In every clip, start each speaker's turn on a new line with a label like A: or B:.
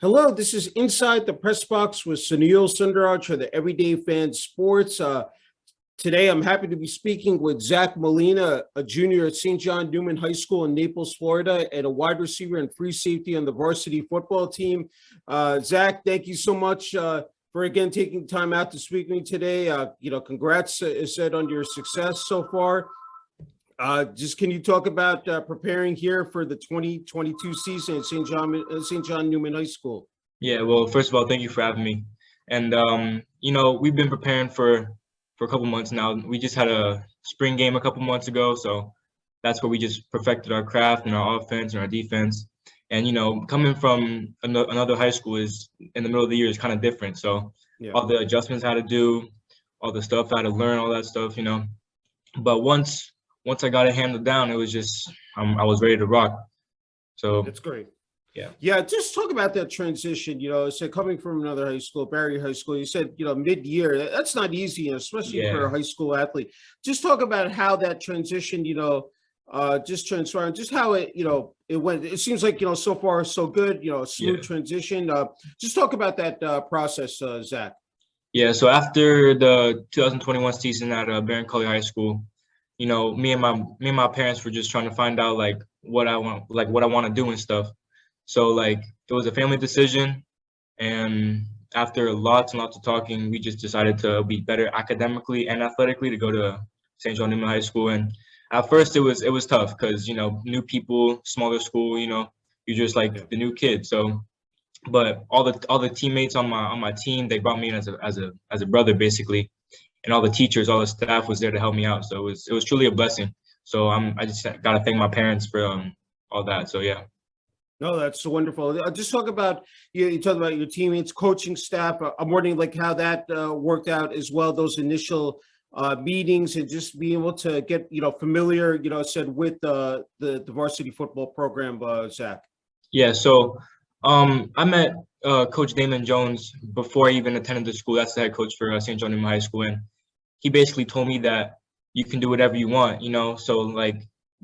A: Hello, this is Inside the Press Box with Sunil Sundr Raj for the Everyday Fan Sports. Today, I'm happy to be speaking with Zach Molina, a junior at St. John Neumann High School in Naples, Florida, and a wide receiver and free safety on the varsity football team. Zach, thank you so much for again taking time out to speak with me today. Congrats, as said, on your success so far. Just can you talk about preparing here for the 2022 season at St. John Neumann High School?
B: Yeah, well, first of all, thank you for having me. And we've been preparing for a couple months now. We just had a spring game a couple months ago, so that's where we just perfected our craft and our offense and our defense. And coming from another high school is in the middle of the year is kind of different. So all the adjustments I had to do, all the stuff I had to learn, all that stuff, But once I got it handled down, it was just I was ready to rock. So
A: that's great.
B: Yeah.
A: Yeah. Just talk about that transition, so coming from another high school, Barry High School, you said, mid-year, that's not easy, especially for a high school athlete. Just talk about how that transition, just transpired, just how it, it went. It seems like, so far so good, smooth transition. Just talk about that process, Zach.
B: Yeah. So after the 2021 season at Barron High School, me and my parents were just trying to find out what I want to do and stuff. So it was a family decision, and after lots and lots of talking, we just decided to be better academically and athletically to go to St. John Neumann High School. And at first it was tough because new people, smaller school, you're just the new kid. So, but all the teammates on my team, they brought me in as a brother basically, and all the teachers, all the staff was there to help me out. So it was truly a blessing. So I just got to thank my parents for all that. So yeah.
A: No, that's wonderful. Just talk about you talk about your teammates, coaching staff. I'm wondering how that worked out as well. Those initial meetings and just being able to get familiar, said with the varsity football program, Zach.
B: Yeah. So I met Coach Damon Jones before I even attended the school. That's the head coach for St. John Neumann High School, and he basically told me that you can do whatever you want. So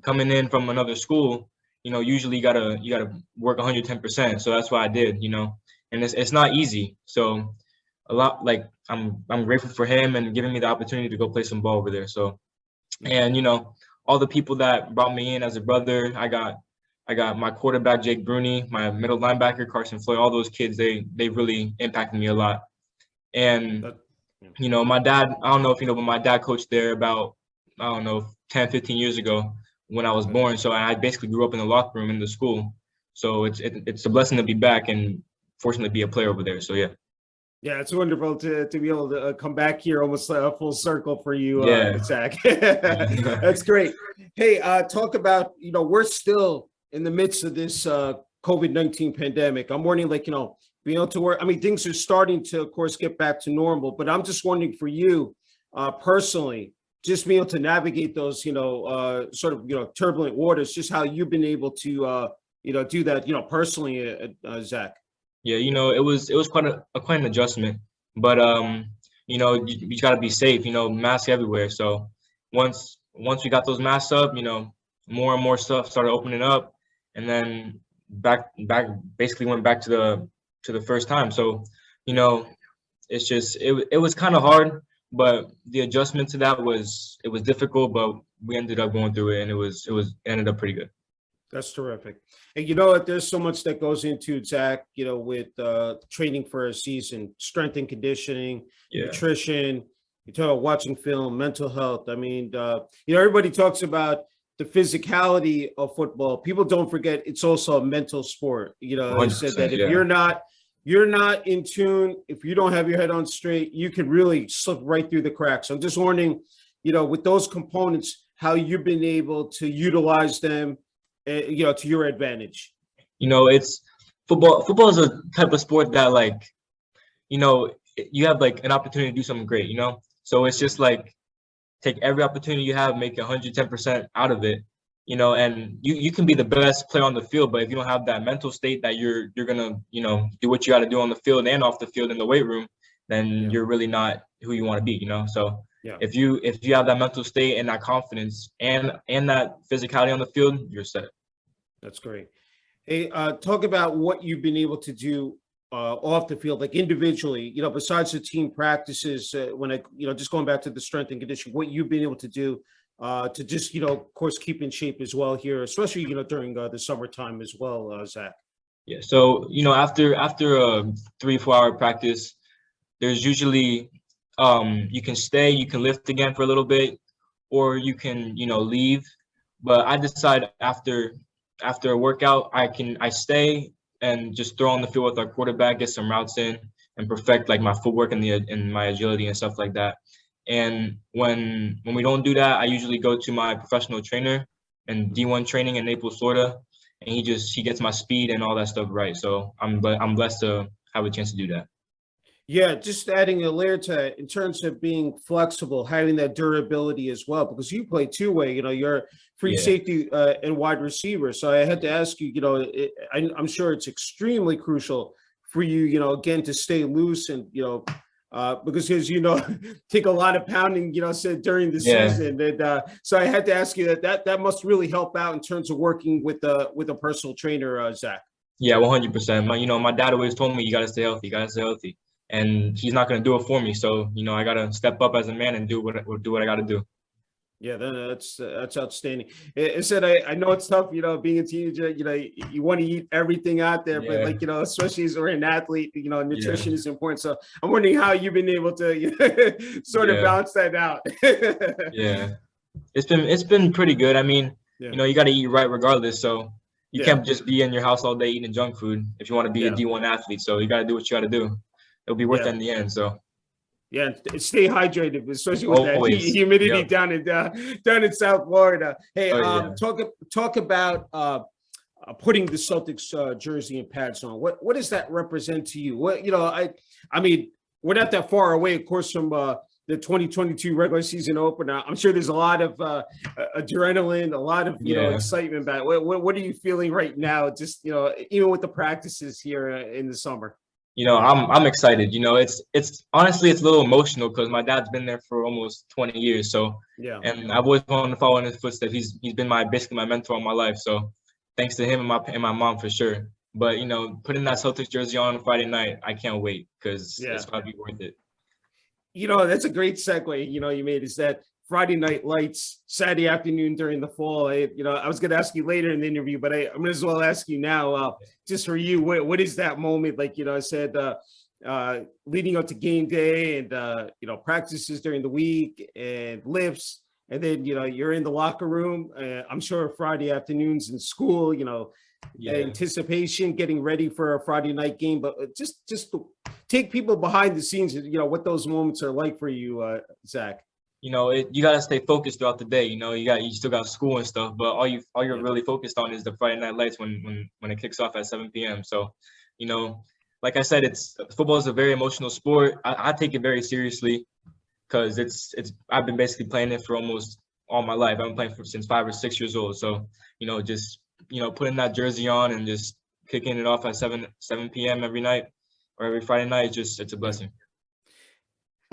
B: coming in from another school, usually you gotta work 110%. So that's what I did, and it's not easy. So a lot I'm grateful for him and giving me the opportunity to go play some ball over there. So, and all the people that brought me in as a brother, I got my quarterback Jake Bruni, my middle linebacker Carson Floyd. All those kids, they really impacted me a lot. And my dad, I don't know if you know, but my dad coached there about 10, 15 years ago when I was born. So I basically grew up in the locker room in the school. So it's a blessing to be back and fortunately be a player over there. So yeah.
A: Yeah, it's wonderful to be able to come back here, almost a full circle for you, Zach. That's great. Hey, talk about, we're still in the midst of this COVID-19 pandemic. I'm wondering, being able to work. I mean, things are starting to, of course, get back to normal, but I'm just wondering for you personally, just being able to navigate those, sort of, turbulent waters, just how you've been able to, do that, personally, Zach.
B: Yeah, it was quite an adjustment, but you got to be safe. Masks everywhere. So once we got those masks up, more and more stuff started opening up, and then back basically went back to the first time. So it's just it was kind of hard. But the adjustment to that it was difficult, but we ended up going through it, and it ended up pretty good.
A: That's terrific. And you know what? There's so much that goes into Zach, with training for a season, strength and conditioning, nutrition. You talk about watching film, mental health. I mean, everybody talks about the physicality of football. People don't forget it's also a mental sport. They said that if you're not in tune, if you don't have your head on straight, you can really slip right through the cracks. I'm just wondering, with those components, how you've been able to utilize them, to your advantage.
B: It's football. Football is a type of sport that you have an opportunity to do something great, So it's just take every opportunity you have, make 110% out of it, and you can be the best player on the field, but if you don't have that mental state that you're gonna, do what you got to do on the field and off the field in the weight room, then you're really not who you want to be, So if you have that mental state and that confidence and that physicality on the field, you're set.
A: That's great. Hey, talk about what you've been able to do off the field, like individually, besides the team practices, just going back to the strength and conditioning, what you've been able to do to just, of course, keep in shape as well here, especially, during the summertime as well, Zach.
B: Yeah. So, after a 3-4 hour practice, there's usually, you can stay, you can lift again for a little bit, or you can, leave. But I decide after a workout, I stay and just throw on the field with our quarterback, get some routes in, and perfect like my footwork and my agility and stuff like that. And when we don't do that, I usually go to my professional trainer and D1 training in Naples, Florida, and he gets my speed and all that stuff right. So I'm blessed to have a chance to do that.
A: Yeah, just adding a layer to that in terms of being flexible, having that durability as well, because you play two-way, you're free safety and wide receiver. So I had to ask you, I'm sure it's extremely crucial for you, again, to stay loose and, because as take a lot of pounding, said during the season. And so I had to ask you that must really help out in terms of working with a personal trainer, Zach.
B: Yeah, 100%. My dad always told me, you got to stay healthy, and he's not going to do it for me. So, I got to step up as a man and do what I got to do.
A: Yeah, that's outstanding. It said, I know it's tough, being a teenager, you want to eat everything out there, but especially as we're an athlete, nutrition is important. So I'm wondering how you've been able to sort of balance that out.
B: Yeah, it's been pretty good. I mean, you got to eat right regardless. So you can't just be in your house all day eating junk food if you want to be a D1 athlete. So you got to do what you got to do. It'll be worth it in the end. So.
A: Yeah, stay hydrated, especially with that humidity down in South Florida. Hey, talk about putting the Celtics jersey and pads on. What does that represent to you? What I mean, we're not that far away, of course, from the 2022 regular season opener. I'm sure there's a lot of adrenaline, a lot of excitement about it. What are you feeling right now? Just even with the practices here in the summer.
B: I'm excited. It's honestly, it's a little emotional because my dad's been there for almost 20 years. So, and I've always wanted to follow in his footsteps. He's been basically my mentor all my life. So thanks to him and my mom for sure. But, putting that Celtics jersey on Friday night, I can't wait because it's going to be worth it.
A: That's a great segue, you made, is that Friday Night Lights, Saturday afternoon during the fall. I was going to ask you later in the interview, but I might as well ask you now, just for you, what is that moment? Like, I said, leading up to game day and, practices during the week and lifts. And then, you're in the locker room. I'm sure Friday afternoons in school, anticipation, getting ready for a Friday night game. But just to take people behind the scenes, what those moments are like for you, Zach.
B: You got to stay focused throughout the day. You still got school and stuff, but all you're really focused on is the Friday Night Lights when it kicks off at 7 p.m. So, like I said, football is a very emotional sport. I take it very seriously because I've been basically playing it for almost all my life. I've been playing since 5 or 6 years old. So, just putting that jersey on and just kicking it off at 7 p.m. every night or every Friday night, it's a blessing.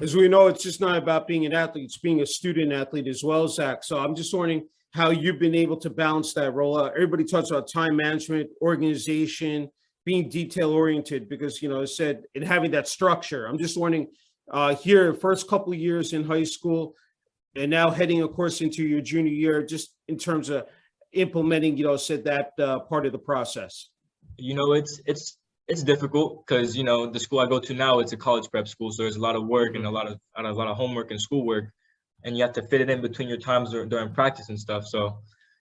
A: As we know, it's just not about being an athlete, it's being a student athlete as well, Zach. So I'm just wondering how you've been able to balance that role out. Everybody talks about time management, organization, being detail oriented, because, I said, and having that structure. I'm just wondering here, first couple of years in high school and now heading, of course, into your junior year, just in terms of implementing, that part of the process.
B: It's difficult because the school I go to now, it's a college prep school, so there's a lot of work and a lot of homework and schoolwork, and you have to fit it in between your times during practice and stuff. So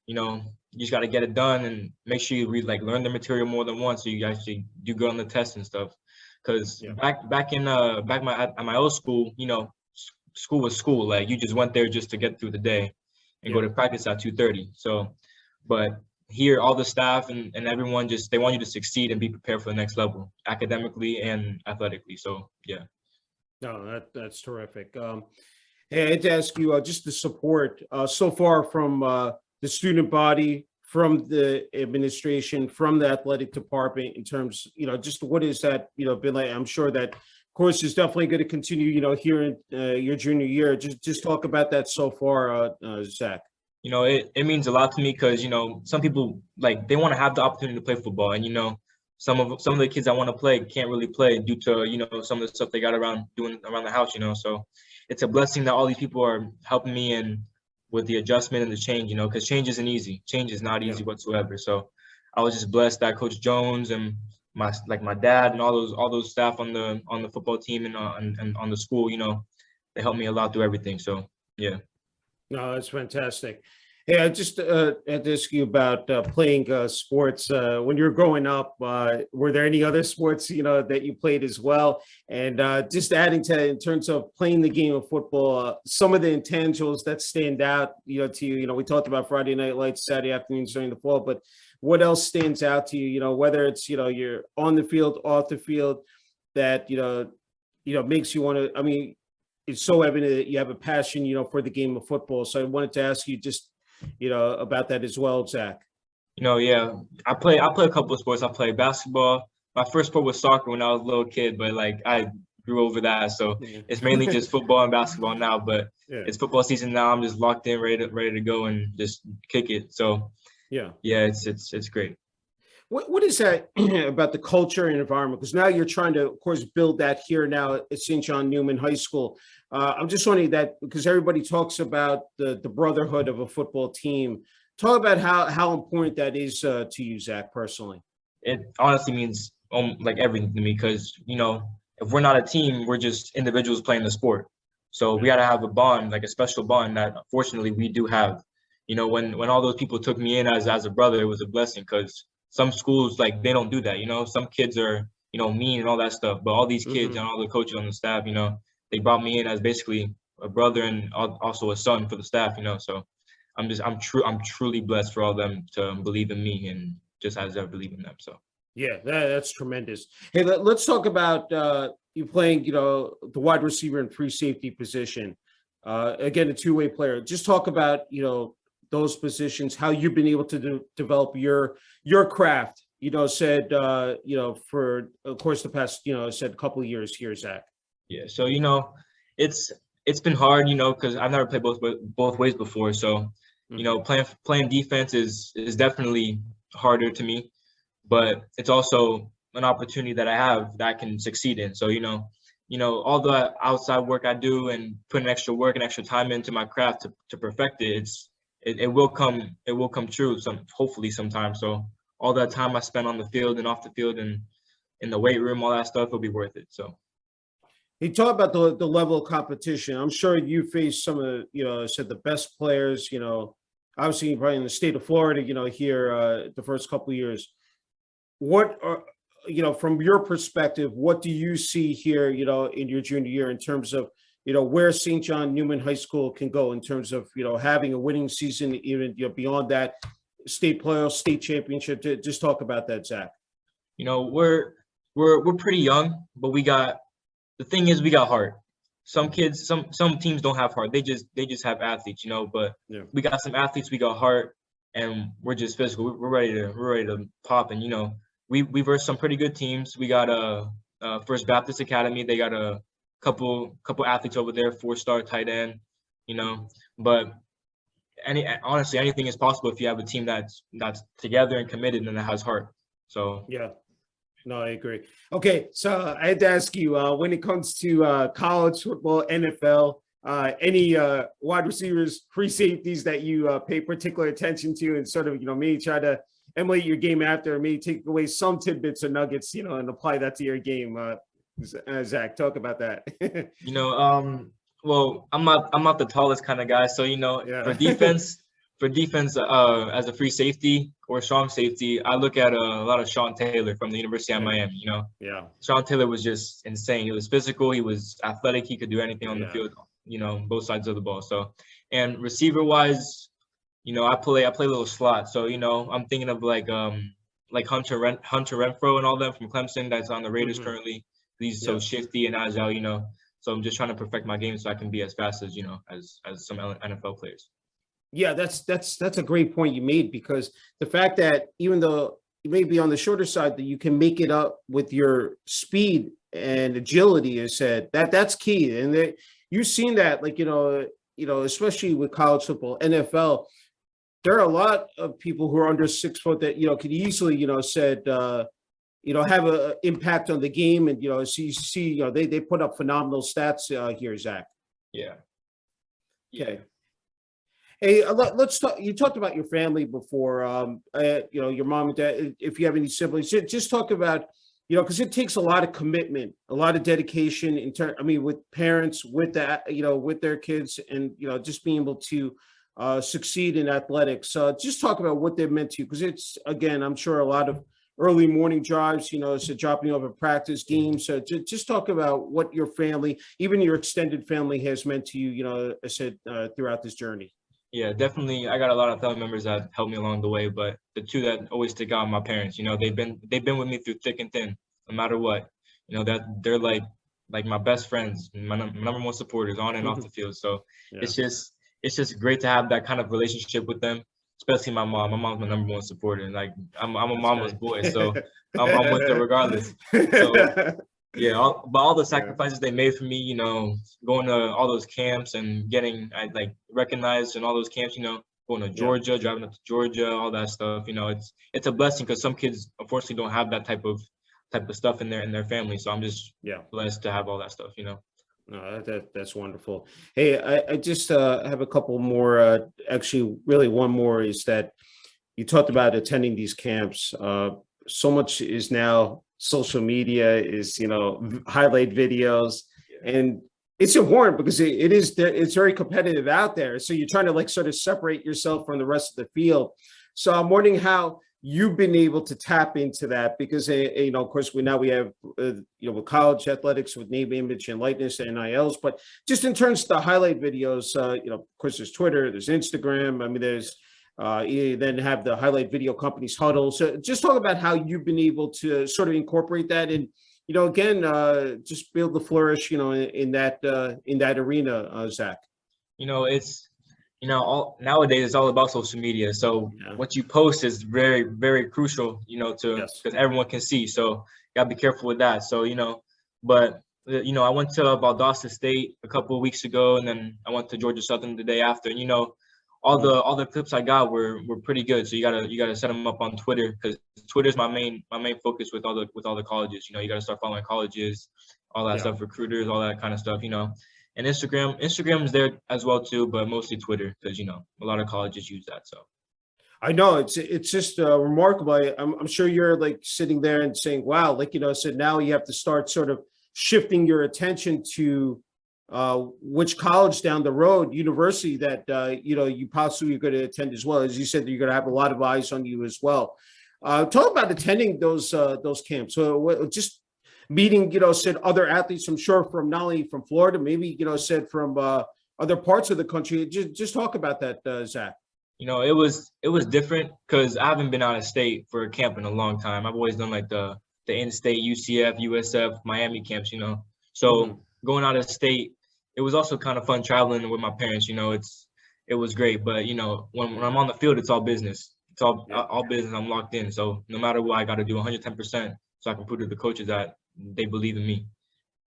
B: you just got to get it done and make sure you learn the material more than once so you actually do good on the test and stuff. Because back at my old school, school was school. Like you just went there just to get through the day and go to practice at 2:30. So, but here, all the staff and everyone they want you to succeed and be prepared for the next level, academically and athletically. So, yeah.
A: No, that's terrific. Hey, I had to ask you just the support so far from the student body, from the administration, from the athletic department in terms, just what is that, been like? I'm sure that course is definitely going to continue, here in your junior year. Just talk about that so far, Zach.
B: It means a lot to me because, some people they want to have the opportunity to play football and, some of the kids that want to play can't really play due to, some of the stuff they got doing around the house, so it's a blessing that all these people are helping me in with the adjustment and the change, because change isn't easy. Change is not easy whatsoever. So I was just blessed that Coach Jones and my dad and all those staff on the football team and on the school, they helped me a lot through everything. So yeah.
A: No, that's fantastic. Hey, I just had to ask you about playing sports. When you were growing up, were there any other sports, that you played as well? And just adding to in terms of playing the game of football, some of the intangibles that stand out, to you. We talked about Friday night lights, Saturday afternoons during the fall, but what else stands out to you? Whether it's you're on the field, off the field, that makes you want to. I mean, it's so evident that you have a passion, for the game of football. So I wanted to ask you just about that as well, Zach.
B: Yeah, I play a couple of sports. I play basketball. My first sport was soccer when I was a little kid, but I grew over that. So it's mainly just football and basketball now, but it's football season now. I'm just locked in, ready to go and just kick it. So yeah, it's great.
A: What is that about the culture and environment? Because now you're trying to, of course, build that here now at St. John Neumann High School. I'm just wondering that because everybody talks about the brotherhood of a football team. Talk about how important that is to you, Zach, personally.
B: It honestly means like everything to me because, if we're not a team, we're just individuals playing the sport. So we got to have a bond, like a special bond that fortunately we do have. When all those people took me in as a brother, it was a blessing because some schools, they don't do that, some kids are, mean and all that stuff, but all these kids and all the coaches on the staff, they brought me in as basically a brother and also a son for the staff, so I'm truly blessed for all them to believe in me and just as I believe in them. So
A: yeah, that's tremendous. Hey, let's talk about you playing, the wide receiver and free safety position. Again, a two-way player. Just talk about, those positions, how you've been able to develop your craft, for, of course, the past, a couple of years here, Zach.
B: Yeah. So, it's been hard, because I've never played both ways before. So, playing defense is definitely harder to me, but it's also an opportunity that I have that I can succeed in. So, all the outside work I do and putting extra work and extra time into my craft to perfect it, it will come true hopefully sometime. So all that time I spent on the field and off the field and in the weight room, all that stuff will be worth it. So
A: you talk about the level of competition. I'm sure you faced some of said the best players, obviously probably in the state of Florida, here the first couple of years. What are, from your perspective, what do you see here, in your junior year in terms of, where St. John Neumann High School can go in terms of, having a winning season, even beyond that, state playoffs, state championship? Just talk about that, Zach.
B: We're pretty young, but the thing is we got heart. Some kids, some teams don't have heart. They just have athletes, but we got some athletes, we got heart, and we're just physical. We're ready to pop. And we versed some pretty good teams. We got First Baptist Academy. They got a couple athletes over there, 4-star tight end, but honestly, anything is possible if you have a team that's together and committed and that has heart. So
A: yeah, no, I agree. Okay, so I had to ask you when it comes to college football, NFL, any wide receivers, free safeties that you pay particular attention to, and sort of maybe try to emulate your game after, maybe take away some tidbits or nuggets, and apply that to your game. Zach, talk about that.
B: Well, I'm not the tallest kind of guy, so for defense, as a free safety or strong safety, I look at a lot of Sean Taylor from the University of Miami. Sean Taylor was just insane. He was physical, he was athletic, he could do anything on the field. Both sides of the ball. So, and receiver wise, I play a little slot. So I'm thinking of like Hunter Renfro and all them from Clemson that's on the Raiders currently. He's so shifty and agile, so I'm just trying to perfect my game so I can be as fast as as some NFL players.
A: Yeah, that's a great point you made, because the fact that even though you may be on the shorter side, that you can make it up with your speed and agility, is said that's key. And you've seen that, especially with college football, NFL. There are a lot of people who are under 6 foot that could easily have a impact on the game. And, so you see, they put up phenomenal stats here, Zach.
B: Yeah.
A: Okay. Hey, let's talk. You talked about your family before, your mom and dad, if you have any siblings, just talk about, because it takes a lot of commitment, a lot of dedication with parents, with that, with their kids, and, just being able to succeed in athletics. Just talk about what they've meant to you, because it's, again, I'm sure a lot of early morning drives, so dropping over practice games. So just talk about what your family, even your extended family, has meant to you, I said, throughout this journey.
B: Yeah, definitely. I got a lot of family members that helped me along the way, but the two that always stick out are my parents. They've been with me through thick and thin, no matter what. That they're like my best friends, my number one supporters on and off the field. So yeah. It's just great to have that kind of relationship with them, especially my mom. My mom's my number one supporter. Like I'm a mama's boy, so I'm with her regardless. So yeah, all the sacrifices they made for me, going to all those camps and getting recognized in all those camps, going to Georgia, driving up to Georgia, all that stuff. It's a blessing, because some kids unfortunately don't have that type of stuff in their family. So I'm just blessed to have all that stuff.
A: No, that's wonderful. Hey, I just have a couple more. Actually, really one more is that you talked about attending these camps. So much is now social media, is highlight videos, and it's important because it's very competitive out there. So you're trying to sort of separate yourself from the rest of the field. So I'm wondering how you've been able to tap into that, because of course we have with college athletics, with name, image, and likeness, and NILs, but just in terms of the highlight videos, of course there's Twitter, there's Instagram. I mean, there's you then have the highlight video companies huddle. So just talk about how you've been able to sort of incorporate that, and again, just be able to flourish in that arena, Zach.
B: It's nowadays it's all about social media. So what you post is very, very crucial, because everyone can see. So you gotta be careful with that. So but I went to Valdosta State a couple of weeks ago, and then I went to Georgia Southern the day after. And all the clips I got were pretty good. So you gotta set them up on Twitter, because Twitter's my main focus with all the colleges. You gotta start following colleges, all that stuff, recruiters, all that kind of stuff. And Instagram is there as well too, but mostly Twitter, because a lot of colleges use that. So
A: I know it's just remarkable. I'm sure you're sitting there and saying, wow, so now you have to start sort of shifting your attention to which college down the road, university that you possibly are going to attend as well. As you said, you're going to have a lot of eyes on you as well. Talk about attending those camps. So just meeting, said other athletes, I'm sure, from not only from Florida, maybe, said from other parts of the country. Just talk about that, Zach.
B: It was different, because I haven't been out of state for a camp in a long time. I've always done the in-state UCF, USF, Miami camps, So going out of state, it was also kind of fun traveling with my parents. It was great, but when I'm on the field, it's all business. It's all business. I'm locked in. So no matter what, I got to do 110%, so I can prove to the coaches that they believe in me.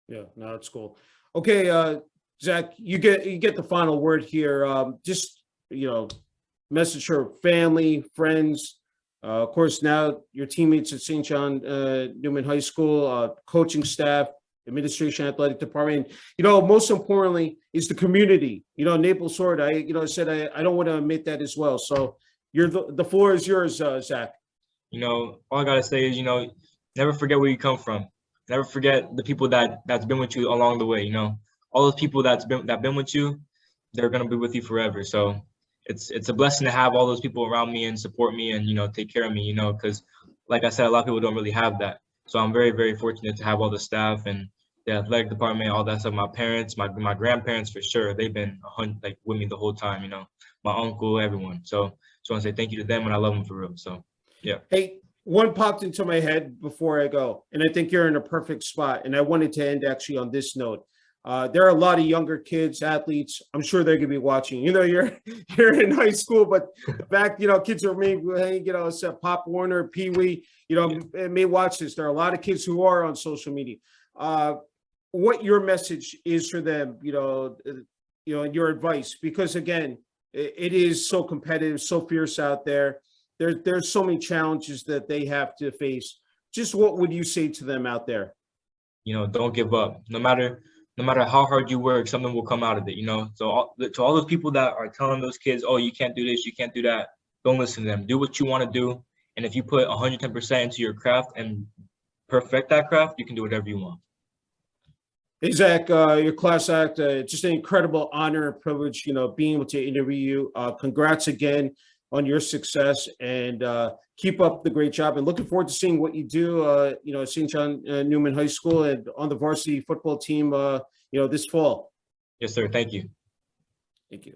A: Yeah, no, that's cool. Okay, Zach, you get the final word here. Just message for family, friends. Of course, now your teammates at St. John Neumann High School, coaching staff, administration, athletic department. Most importantly is the community. Naples, Florida. I said I don't want to admit that as well. So the floor is yours, Zach.
B: All I gotta say is never forget where you come from. Never forget the people that's been with you along the way. All those people that's been with you, they're gonna be with you forever. So it's a blessing to have all those people around me and support me and take care of me. Because like I said, a lot of people don't really have that. So I'm very, very fortunate to have all the staff and the athletic department, all that stuff. My parents, my grandparents, for sure, they've been with me the whole time. My uncle, everyone. So just want to say thank you to them, and I love them for real. So yeah.
A: Hey, one popped into my head before I go, and I think you're in a perfect spot. And I wanted to end actually on this note. There are a lot of younger kids, athletes. I'm sure they're going to be watching. You're in high school, but the fact, kids are maybe, Pop Warner, Pee Wee, may watch this. There are a lot of kids who are on social media. What your message is for them, and your advice, because again, it is so competitive, so fierce out there. There's so many challenges that they have to face. just what would you say to them out there?
B: Don't give up. No matter how hard you work, something will come out of it, So to all those people that are telling those kids, oh, you can't do this, you can't do that, don't listen to them. Do what you want to do. And if you put 110% into your craft and perfect that craft, you can do whatever you want.
A: Hey, Zach, your class act, just an incredible honor and privilege, being able to interview you. Congrats again on your success, and keep up the great job. And looking forward to seeing what you do, at St. John Neumann High School and on the varsity football team, this fall.
B: Yes, sir. Thank you.
A: Thank you.